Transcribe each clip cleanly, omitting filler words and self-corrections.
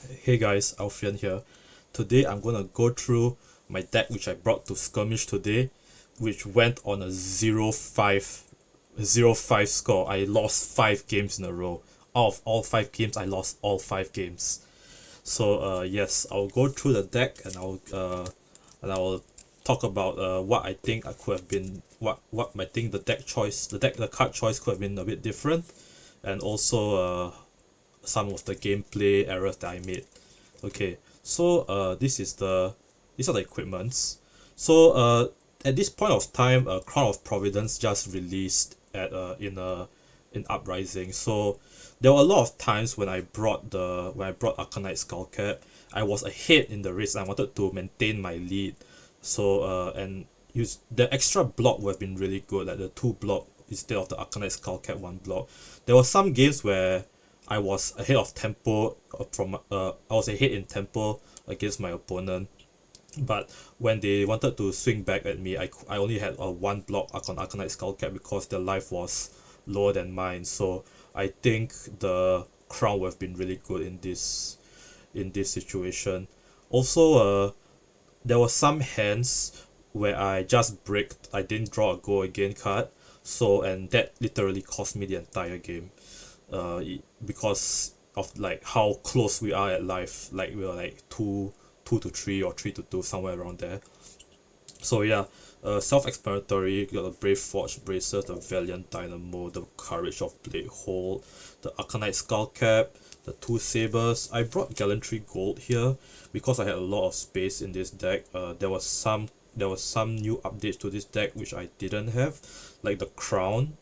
Hey guys, Alfian here. Today I'm gonna go through my deck which I brought to Skirmish today, which went on a 0-5 score. I lost 5 games in a row. Out of all 5 games, I lost all 5 games. So yes, I'll go through the deck and I'll talk about what I think I could have been what I think the card choice could have been a bit different, and also some of the gameplay errors that I made. Okay, so these are the equipments. So at this point of time, Crown of Providence just released at in Uprising. So there were a lot of times when I brought Arcanite Skullcap, I was ahead in the race. I wanted to maintain my lead. So and use the extra block would have been really good, like the 2 block instead of the Arcanite Skullcap 1 block. There were some games where I was ahead of tempo I was ahead in tempo against my opponent, but when they wanted to swing back at me, I only had a 1 block on Arcanite Skullcap because their life was lower than mine. So I think the crown would have been really good in this situation. Also, there were some hands where I just bricked. I didn't draw a go again card, so and that literally cost me the entire game. Because of like how close we are at life. Like we were like 2-3 or 3-2, somewhere around there. So yeah, self-explanatory. You got the Brave Forge Bracer, the Valiant Dynamo, the Courage of Blade Hold, the Arcanite Skullcap, the 2 sabers. I brought Gallantry Gold here because I had a lot of space in this deck. There was some new updates to this deck which I didn't have, like the Crown.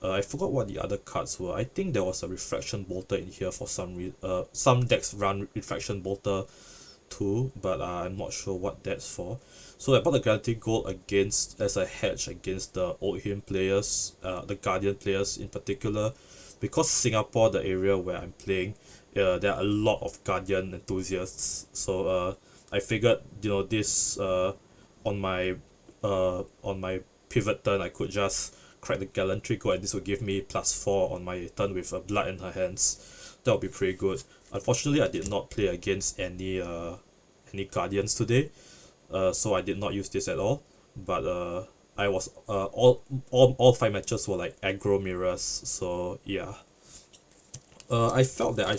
I forgot what the other cards were. I think there was a Refraction Bolter in here for some decks run Refraction Bolter too, but I'm not sure what that's for. So I bought the Guarantee Gold against as a hedge against the Oldhim players, the Guardian players in particular, because Singapore, the area where I'm playing, there are a lot of Guardian enthusiasts. So I figured, this on my pivot turn, I could just crack the Gallantry Gold, and this will give me +4 on my turn with Blood in her hands. That would be pretty good. Unfortunately, I did not play against any Guardians today, so I did not use this at all. But I was all 5 matches were like aggro mirrors, so yeah. I felt that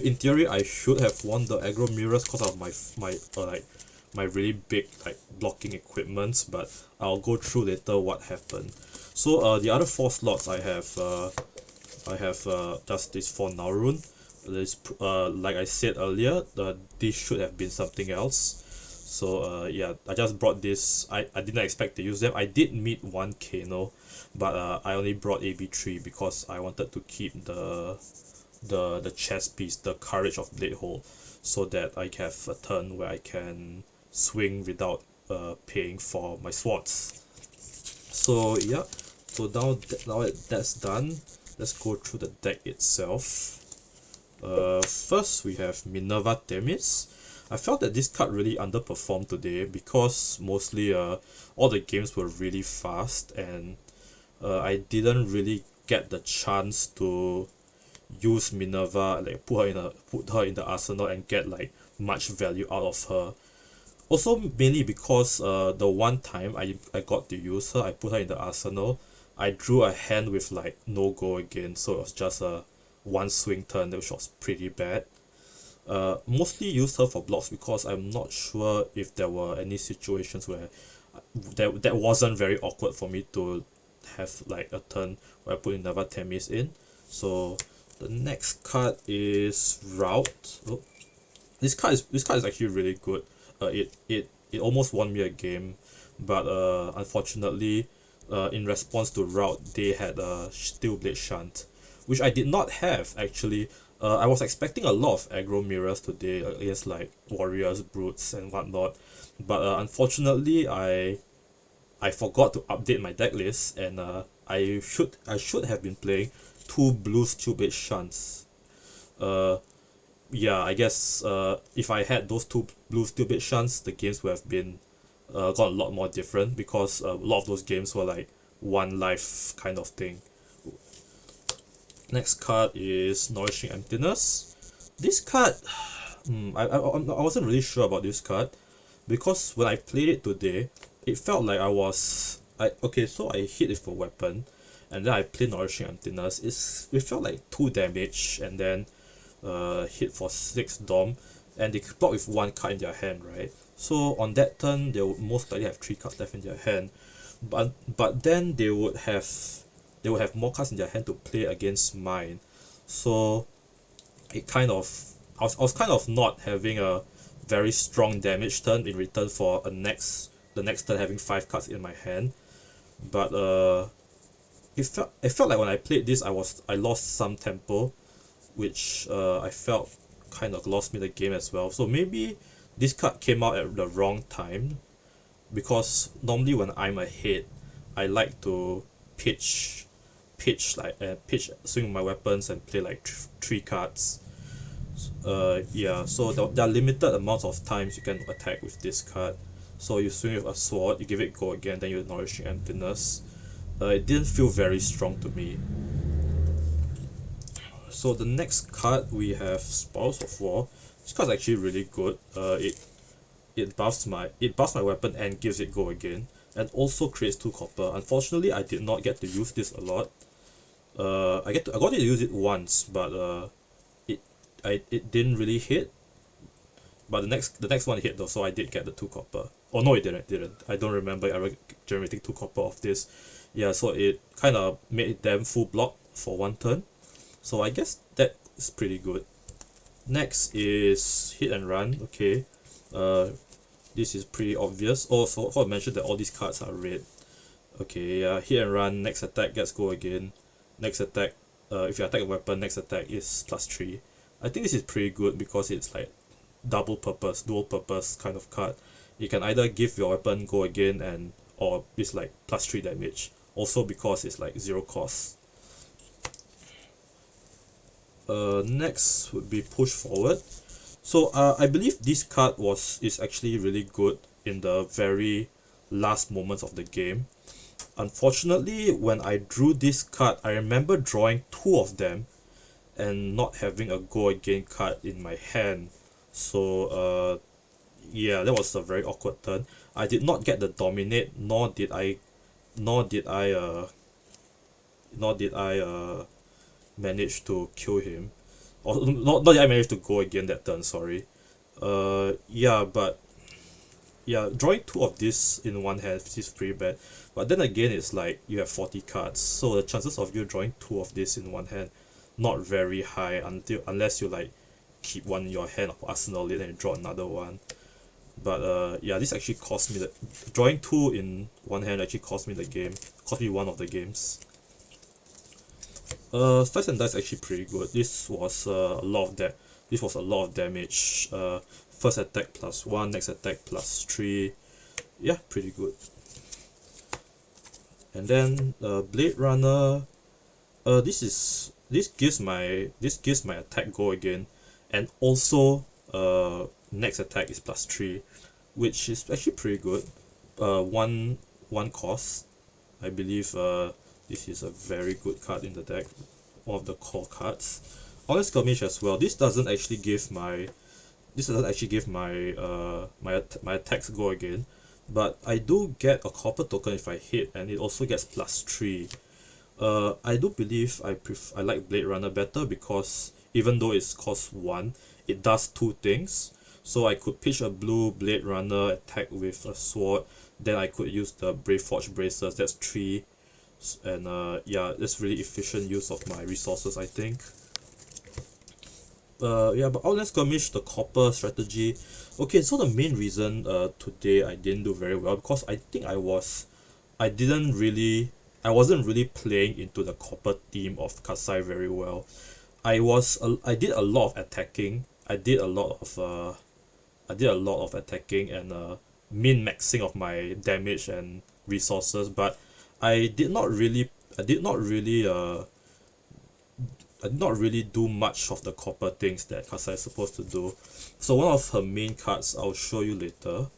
in theory, I should have won the aggro mirrors because of my really big like blocking equipments. But I'll go through later what happened. So the other 4 slots I have just this for Narun. Like I said earlier, this should have been something else. So yeah, I just brought this. I didn't expect to use them. I did meet 1 Kano, but I only brought AB3 because I wanted to keep the chess piece, the Courage of Bladehold, so that I have a turn where I can swing without paying for my swords. So yeah, so now that's done, let's go through the deck itself. First we have Minerva Themis. I felt that this card really underperformed today because mostly all the games were really fast, and I didn't really get the chance to use Minerva, like put her in the arsenal and get like much value out of her. Also mainly because the one time I got to use her, I put her in the arsenal, I drew a hand with like no go again, so it was just a 1 swing turn, which was pretty bad. Mostly used her for blocks because I'm not sure if there were any situations where that wasn't very awkward for me to have like a turn where I put Minerva Themis in. So the next card is Route. Oh, this card is actually really good. It almost won me a game, but unfortunately, in response to Route, they had a Steel Blade Shunt, which I did not have actually. I was expecting a lot of aggro mirrors today against like warriors, brutes, and whatnot, but unfortunately, I forgot to update my deck list, and I should have been playing 2 blue Steel Blade Shunts. Uh, yeah, I guess if I had those 2 blue stupid shunts, the games would have been got a lot more different because a lot of those games were like 1 life kind of thing. Next card is Nourishing Emptiness. This card, I wasn't really sure about this card because when I played it today, it felt like so I hit it for weapon, and then I play Nourishing Emptiness. It felt like 2 damage and then hit for 6 dom, and they block with 1 card in their hand, right? So on that turn, they would most likely have 3 cards left in their hand, but then they would have more cards in their hand to play against mine. So it kind of I was kind of not having a very strong damage turn in return for the next turn having 5 cards in my hand. But it felt like when I played this I lost some tempo, which I felt kind of lost me the game as well. So maybe this card came out at the wrong time, because normally when I'm ahead, I like to swing my weapons and play like 3 cards. Yeah, so there are limited amounts of times you can attack with this card. So you swing with a sword, you give it go again, then you Nourishing Emptiness. It didn't feel very strong to me. So the next card we have Spoils of War. This card's actually really good. It buffs my weapon and gives it go again, and also creates 2 copper. Unfortunately, I did not get to use this a lot. I got to use it once, but it didn't really hit. But the next one hit though, so I did get the 2 copper. Oh no, it didn't. I don't remember ever generating 2 copper of this. Yeah, so it kind of made them full block for 1 turn. So I guess that is pretty good. Next is Hit and Run. Okay, this is pretty obvious. Also, I mentioned that all these cards are red. Okay, Hit and Run. Next attack gets go again. Next attack, if you attack a weapon, next attack is +3. I think this is pretty good because it's like dual purpose kind of card. You can either give your weapon go again or it's like +3 damage. Also because it's like 0 cost. Next would be Push Forward. So I believe this card is actually really good in the very last moments of the game. Unfortunately, when I drew this card, I remember drawing 2 of them and not having a go again card in my hand. So yeah, that was a very awkward turn. I did not get the dominate, nor did I manage to kill him, or not that I managed to go again that turn. Sorry. Yeah, but yeah, drawing 2 of this in one hand is pretty bad. But then again, it's like you have 40 cards, so the chances of you drawing 2 of this in one hand not very high unless you like keep one in your hand or arsenal it and you draw another one. But yeah, this actually cost me drawing 2 in one hand actually cost me one of the games. Slice and Dice actually pretty good. This was a lot of damage. First attack +1, next attack +3. Yeah, pretty good. And then Blade Runner. This gives my attack go again, and also next attack is +3, which is actually pretty good. One cost. I believe this is a very good card in the deck, one of the core cards. Honest Skirmish as well. This doesn't actually give my my attacks go again, but I do get a copper token if I hit, and it also gets +3. I do believe I like Blade Runner better because even though it's cost 1, it does 2 things. So I could pitch a blue Blade Runner, attack with a sword, then I could use the Brave Forge Bracers, that's 3. And yeah, that's really efficient use of my resources, I think. Yeah, but Outland Skirmish, the copper strategy. Okay, so the main reason today I didn't do very well because I think I wasn't really playing into the copper theme of Kassai very well. I did a lot of attacking. I did a lot of attacking and min-maxing of my damage and resources, but I did not really do much of the copper things that Kassai is supposed to do. So one of her main cards I'll show you later.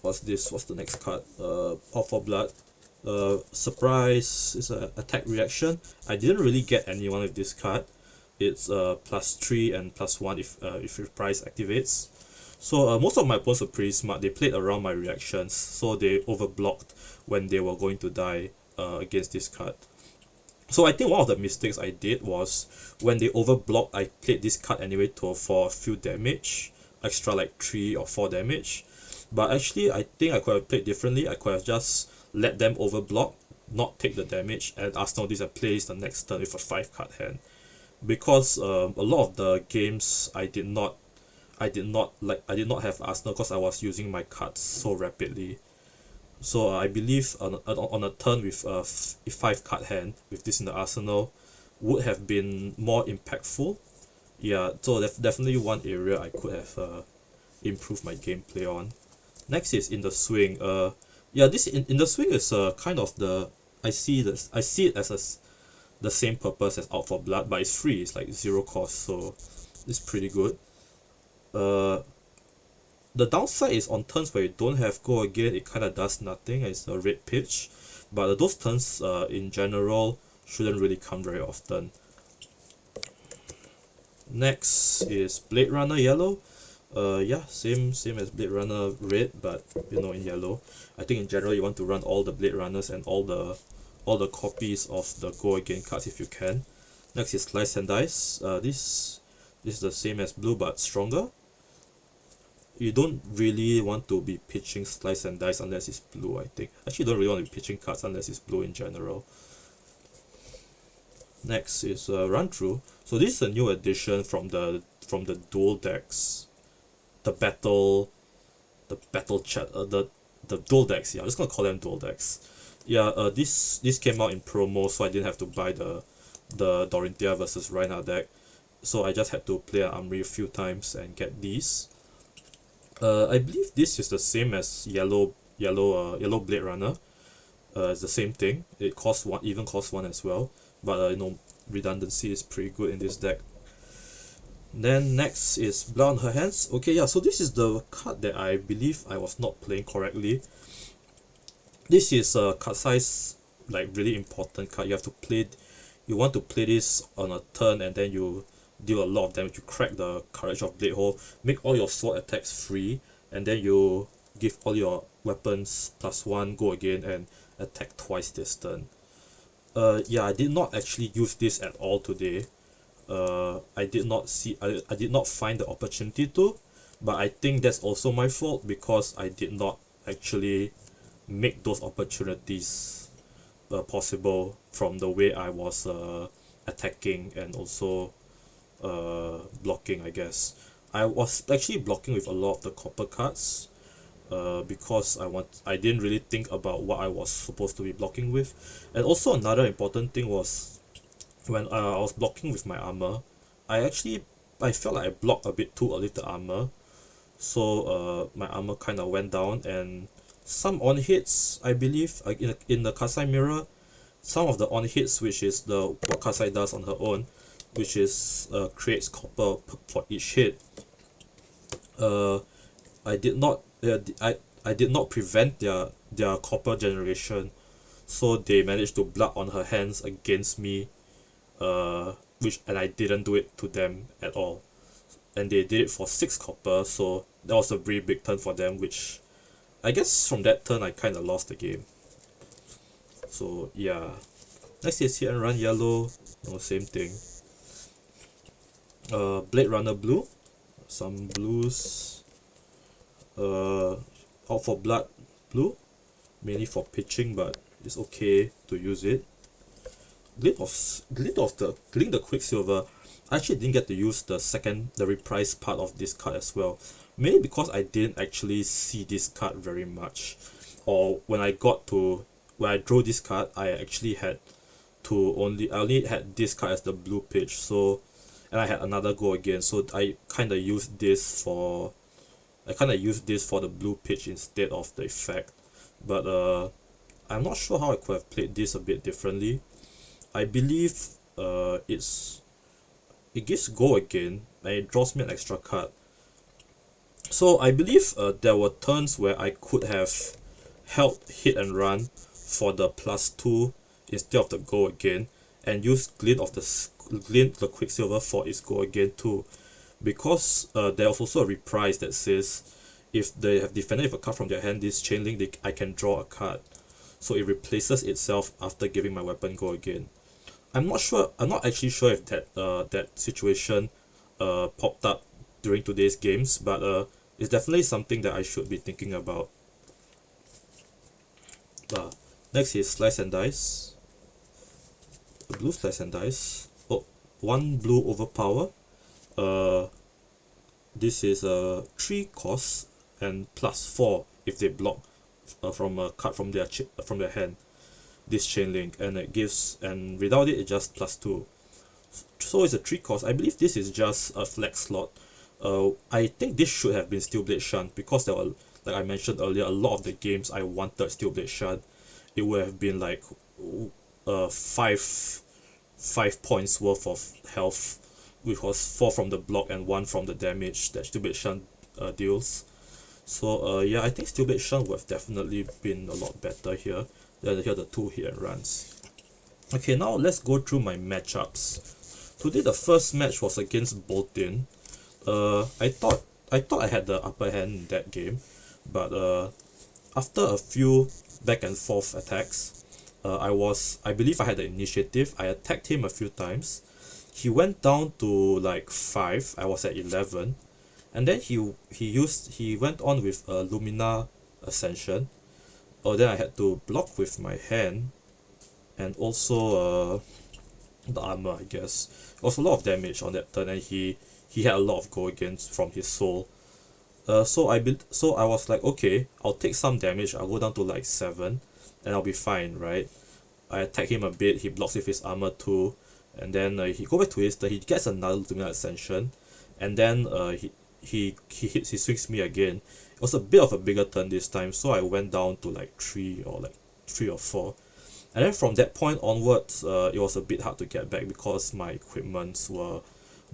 What's the next card? All for Blood. Surprise is an attack reaction. I didn't really get anyone with this card. it's +3 and +1 if reprise activates. So most of my opponents were pretty smart. They played around my reactions, so they overblocked when they were going to die against this card. So I think one of the mistakes I did was when they overblocked, I played this card anyway for a few damage, extra like 3 or 4 damage. But actually, I think I could have played differently. I could have just let them overblock, not take the damage, and Arsenal this plays the next turn with a 5-card hand. Because a lot of the games I did not have Arsenal because I was using my cards so rapidly. So I believe on a turn with a 5-card hand with this in the arsenal would have been more impactful. Yeah, so definitely one area I could have improved my gameplay on. Next is in the swing. Yeah, this in the swing is kind of the I see it as the same purpose as Out for Blood, but it's free. It's like 0 cost, so it's pretty good. The downside is on turns where you don't have Go Again, it kind of does nothing. It's a red pitch, but those turns in general shouldn't really come very often. Next is Blade Runner Yellow. Yeah, same as Blade Runner Red, but in yellow. I think in general you want to run all the Blade Runners and all the copies of the Go Again cards if you can. Next is Slice and Dice. This is the same as blue but stronger. You don't really want to be pitching Slice and Dice unless it's blue, I think. Actually, you don't really want to be pitching cards unless it's blue in general. Next is Run Through. So this is a new addition from the dual decks. The dual decks. Yeah, I'm just gonna call them dual decks. Yeah, this came out in promo, so I didn't have to buy the Dorinthia versus Reinhardt deck. So I just had to play an Amri a few times and get these. I believe this is the same as yellow Blade Runner. It's the same thing. It costs one as well. But redundancy is pretty good in this deck. Then next is Blood on Her Hands. Okay, yeah, so this is the card that I believe I was not playing correctly. This is Kassai's like really important card. You want to play this on a turn and then you deal a lot of damage. You crack the Courage of Blade Hole, make all your sword attacks free, and then you give all your weapons +1, Go Again, and attack twice this turn. Yeah, I did not actually use this at all today. I did not find the opportunity to, but I think that's also my fault because I did not actually make those opportunities possible from the way I was attacking and also blocking, I guess. I was actually blocking with a lot of the copper cards because I didn't really think about what I was supposed to be blocking with. And also another important thing was when I was blocking with my armor, I felt like I blocked a bit too early the armor, so my armor kind of went down, and some on hits, I believe, in the Kassai mirror, some of the on hits, which is what Kassai does on her own, which is creates copper for each hit. I did not prevent their copper generation, so they managed to Blood on Her Hands against me, and I didn't do it to them at all, and they did it for 6 copper, so that was a really big turn for them, which I guess from that turn I kind of lost the game. So yeah, next is Hit and Run Yellow. Same thing. Blade Runner Blue, some blues. Out for Blood Blue, mainly for pitching, but it's okay to use it. Glint the Quicksilver. I actually didn't get to use the reprise part of this card as well, mainly because I didn't actually see this card very much, or when I drew this card, I only had this card as the blue pitch, so, and I had another Go Again, so I kind of used this for the blue pitch instead of the effect. But I'm not sure how I could have played this a bit differently. I believe it gives Go Again and it draws me an extra card. So I believe there were turns where I could have held Hit and Run for the +2 instead of the Go Again and use Glint of the glint the Quicksilver for its go again too, because there was also a reprise that says if they have defended with a card from their hand this chain link, I can draw a card, so it replaces itself after giving my weapon go again. I'm not actually sure if that situation popped up during today's games, but it's definitely something that I should be thinking about. Next is Slice and Dice. A blue Slice and Dice. Oh, one blue overpower. This is a 3 cost and +4 if they block from a card from their hand, this chain link, and it gives, and without it just +2. So it's a 3 cost. I believe this is just a flex slot. I think this should have been Steel Blade Shunt, because there were, like I mentioned earlier, a lot of the games I wanted Steel Blade Shunt. It would have been like 5 points worth of health, which was 4 from the block and 1 from the damage that Steel Blade Shunt deals. So yeah, I think Steel Blade Shunt would have definitely been a lot better here than here the 2 hit and runs. Okay, now let's go through my matchups. Today the first match was against Boltin. I thought I had the upper hand in that game, but after a few back and forth attacks, I believe I had the initiative. I attacked him a few times. He went down to like 5. I was at 11, and then he went on with Lumina Ascension. Then I had to block with my hand, and also the armor, I guess. It was a lot of damage on that turn, and he had a lot of go against from his soul. So I was like, okay, I'll take some damage. I'll go down to like 7, and I'll be fine, right? I attack him a bit. He blocks with his armor too, and then he go back to his turn. He gets another Lumina Ascension, and then he swings me again. It was a bit of a bigger turn this time, so I went down to like 3 or 4. And then from that point onwards, it was a bit hard to get back because my equipments were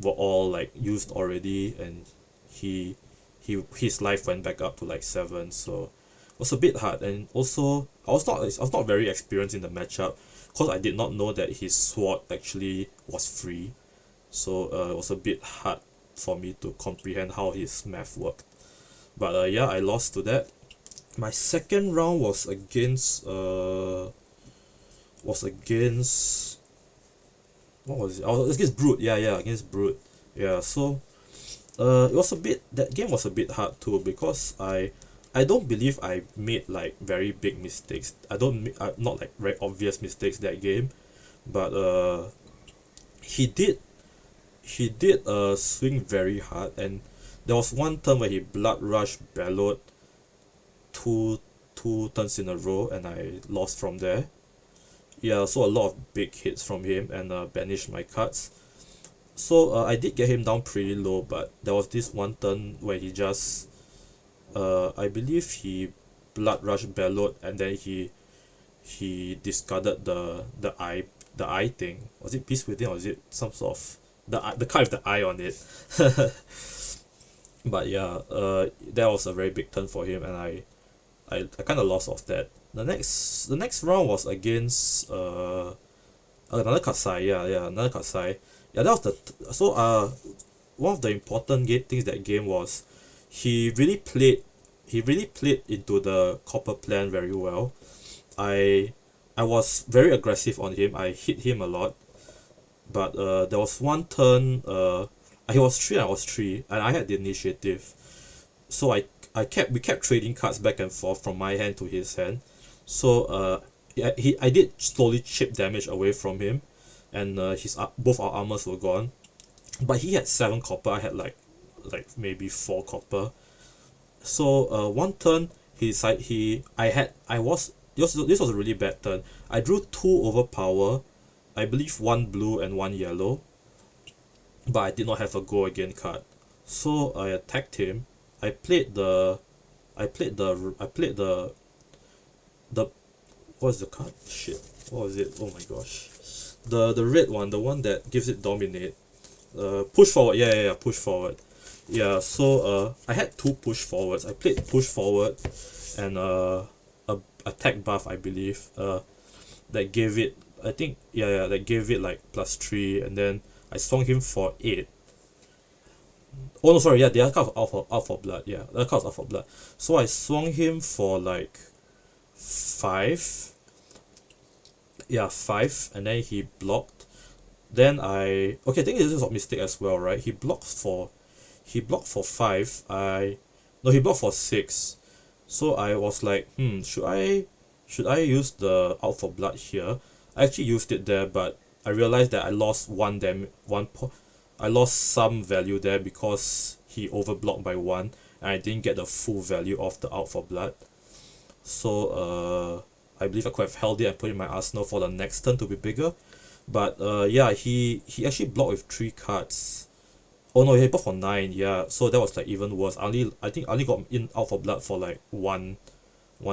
all like used already, and his life went back up to like 7, so it was a bit hard. And also I was not very experienced in the matchup, because I did not know that his sword actually was free, so it was a bit hard for me to comprehend how his math worked. But yeah, I lost to that. My second round was against what was it? Oh, against Brute. Yeah, against Brute. Yeah, so it was that game was a bit hard too, because I don't believe I made like very big mistakes. Not like very obvious mistakes that game, but he did swing very hard, and there was one turn where he Blood Rush Bellowed two turns in a row, and I lost from there. Yeah, so a lot of big hits from him, and banished my cards. So I did get him down pretty low, but there was this one turn where he just I believe he Blood Rush Bellowed, and then he discarded the eye thing. Was it Peace Within, or was it some sort of the card with the eye on it? But yeah, that was a very big turn for him, and I kind of lost off that. The next round was against another Kassai. Yeah, another Kassai. Yeah, that was one of the important things that game was he really played into the copper plan very well. I was very aggressive on him. I hit him a lot, but there was one turn he was 3 and I was 3, and I had the initiative, so we kept trading cards back and forth from my hand to his hand. So I did slowly chip damage away from him, and both our armors were gone. But he had 7 copper. I had like maybe 4 copper. So one turn this was a really bad turn. I drew 2 overpower, I believe 1 blue and 1 yellow, but I did not have a go again card. So I attacked him. I played the what's the card? Shit. What was it? Oh my gosh. The red one, the one that gives it dominate. Push forward. Yeah, push forward. Yeah, so I had 2 push forwards. I played push forward and a attack buff, I believe. That gave it, I think, that gave it like +3, and then I swung him for 8. Oh no, sorry, yeah, the other card was out for blood. Yeah, the other card was out for blood. So I swung him for like 5. Yeah, 5, and then he blocked. Then okay, I think this is a mistake as well, right? He blocked for 5. No, he blocked for 6. So I was like, should I use the out for blood here? I actually used it there, but I realized that I lost I lost some value there because he overblocked by 1, and I didn't get the full value of the out for blood. So I believe I could have held it and put it in my arsenal for the next turn to be bigger. But yeah, he actually blocked with 3 cards. Oh no, he blocked for 9. Yeah, so that was like even worse. I think I only got in out for blood for like 1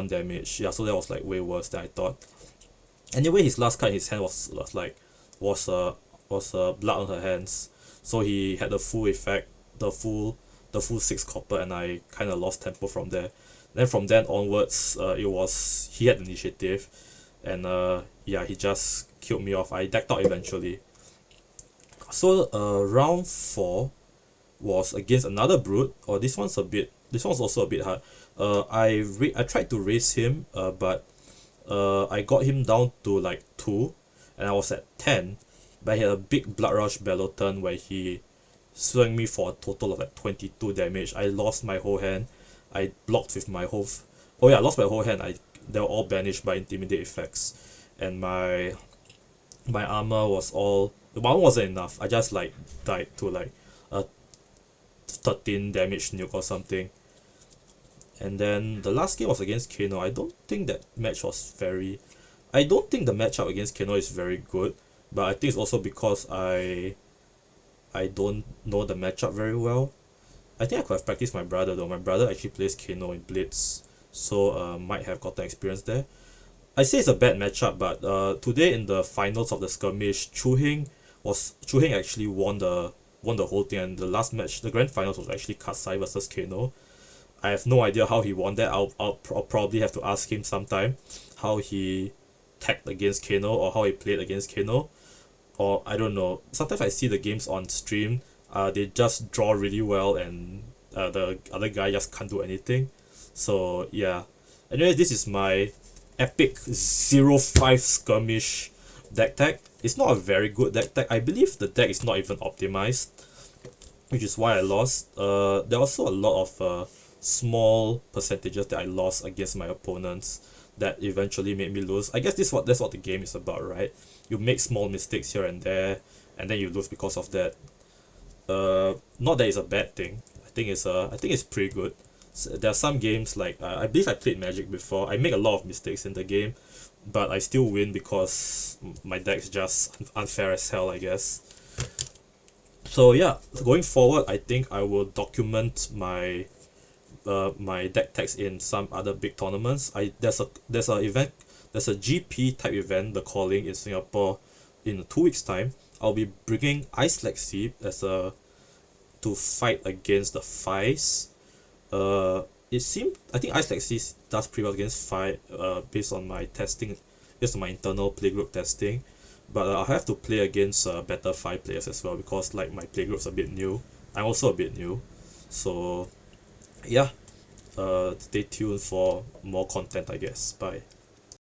damage. Yeah, so that was like way worse than I thought. Anyway, his last card in his hand was blood on her hands. So he had the full effect, the full 6 copper, and I kind of lost tempo from there. Then from then onwards, he had initiative, and yeah, he just killed me off. I decked out eventually. So round 4 was against another brute. Or this one's also a bit hard. I tried to raise him, but I got him down to like 2, and I was at 10. But he had a big blood rush bellow turn where he swung me for a total of like 22 damage. I lost my whole hand. I blocked with my whole oh yeah, I lost my whole hand. They were all banished by intimidate effects, and my armor was all, my armor wasn't enough. I just like died to like a 13 damage nuke or something. And then the last game was against Kano. I don't think the matchup against Kano is very good, but I think it's also because I don't know the matchup very well. I think I could have practiced my brother though. My brother actually plays Kano in Blitz, so might have gotten experience there. I say it's a bad matchup, but today in the finals of the skirmish, Chu Hing actually won the whole thing, and the last match, the grand finals, was actually Kassai versus Kano. I have no idea how he won that. I'll probably have to ask him sometime how he tagged against Kano or how he played against Kano, or I don't know. Sometimes I see the games on stream. They just draw really well, and the other guy just can't do anything. So yeah. Anyway, this is my epic 0-5 skirmish deck tag. It's not a very good deck tag. I believe the deck is not even optimized, which is why I lost. There are also a lot of small percentages that I lost against my opponents that eventually made me lose. I guess that's what the game is about, right? You make small mistakes here and there, and then you lose because of that. Not that it's a bad thing. I think it's pretty good. So there are some games like I believe I played Magic before. I make a lot of mistakes in the game, but I still win because my deck's just unfair as hell, I guess. So yeah, going forward, I think I will document my deck tags in some other big tournaments. There's a GP type event, the calling, in Singapore in 2 weeks time. I'll be bringing Ice Lexi to fight against the Fies. I think Ice Lexi does pretty well against Fi based on my internal playgroup testing. But I'll have to play against better Fi players as well, because like my playgroup's a bit new. I'm also a bit new. So yeah, stay tuned for more content, I guess. Bye.